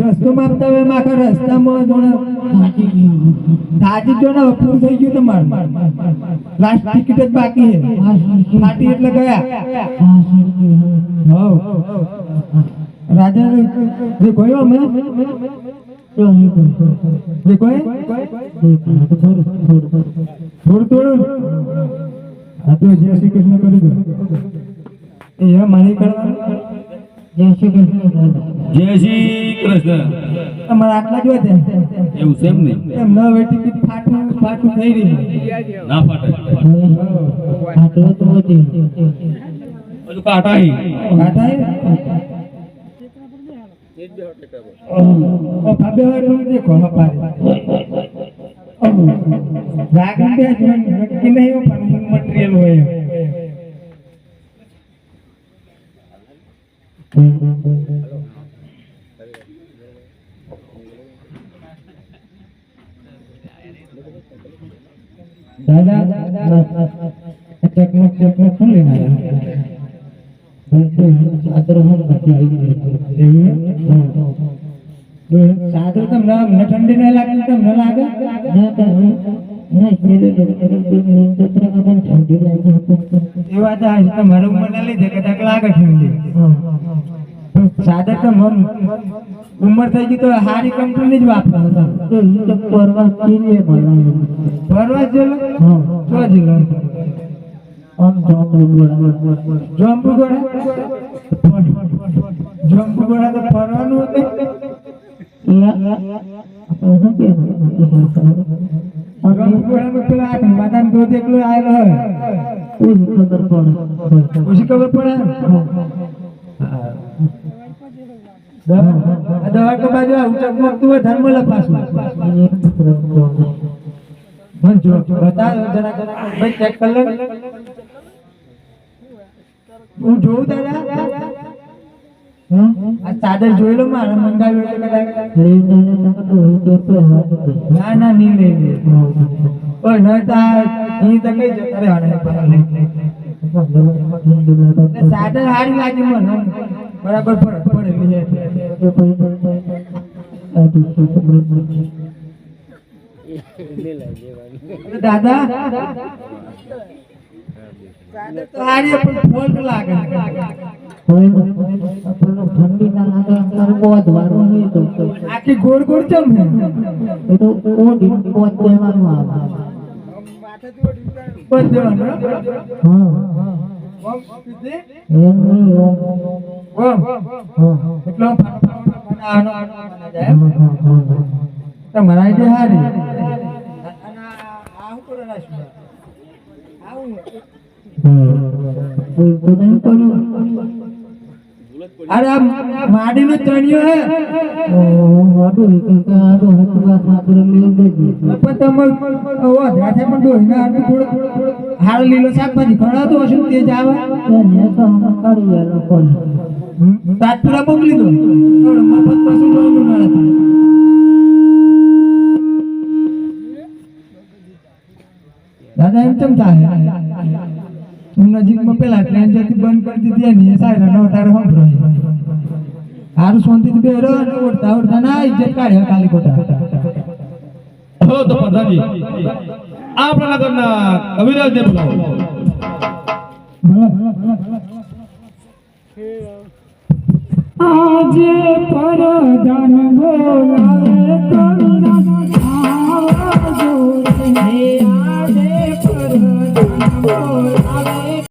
રસ્તો માપતા હોય આખા રસ્તામાં થાકી જો ને પૂરું થઈ ગયું તમારું લાસ્ટ ટિકિટ જ બાકી છે ફાટી એટલે ગયા રાજા દેખોયો અમે દેખોય થોડું આ તો જય શ્રી કૃષ્ણ કરી દો એ મારી કરવાનું જય શ્રી કૃષ્ણ જય શ્રી કૃષ્ણ તમારે આટલા જ હોય એવું સેમ નહીં એમ ન હોય ટિકિટ ફાટું થઈ રહી ના ફાટે ફાટો તો હોતી બધું કાટાઈ ઓ ભાભે હોય દેખો હપારે રાગન દે નક્કી નહીં પણ મટીરીયલ હોય दादा चकमक कौन लेना है सादर हम सादर तुम न ठंडी नहीं लगे तुम न लागे ये बात है तुम्हारे उम्र न ली देखे तक लागे ठंडी सादर तुम हम उम्र થઈ ગઈ તો હારી કંપની જ વાપરો તો પરવા ચીલે પરવા જેલો તો જેલો આમ જંબુ ગોળા તો ફરવાનું હતું જંબુ ગોળા પેલા માતાને દૂધ એકલો આવેલો હોય ઉસી ખબર પડે दवा के बाजू चकमक तू धर्म लपासू मन जो बता जरा भाई चेक कर ले હું જોઉં દાદા આ ચાદર જોઈ લો મારા મંગાવ્યો છે કદાચ ના નહીં લઈ લે ઓય ન તા ઈ તો કઈ જતા રે આને ચાદર હારી લાગી મને બરાબર પડે દાદા તો હારી પણ ફોલ્ટ લાગે ઠંડી ના લાગે બહુ વારું નહીં તો આખી ગોળ ગોળ ચમ છે એ તો ઓડી પોત દેવાનું આવે માથે જોડી પોત દેવાનું હા એમ નહીં એટલો આનો જાય તમારા આઈડિયા હારી આ હું કરો રાશું આવું अरे माडी नो चणियो है वाडू के आडो हतवा सादर ले देजी पण तम ओ राथे पण दोहिना आडू थोडं हाळ लीलो शाकभाजी खणातो असून ते जावा ने तो हम काढी गेलो कोण तात्पुरा बोगली तो थोडं मफत पासून दोन मिळत दादा एम चमचा है नजीक में पेला ट्रेन जती बंद कर दी थी नहीं साइड न उतार हम रही आरु सोंती बेरो उड़ता उड़ता ना इज्जत काढे काली कोटा સાંભળો તો પ્રધાનજી આપણા નગરના કવિરાજને બોલાવો આજે પરધાન બોલાવે કવિરાજ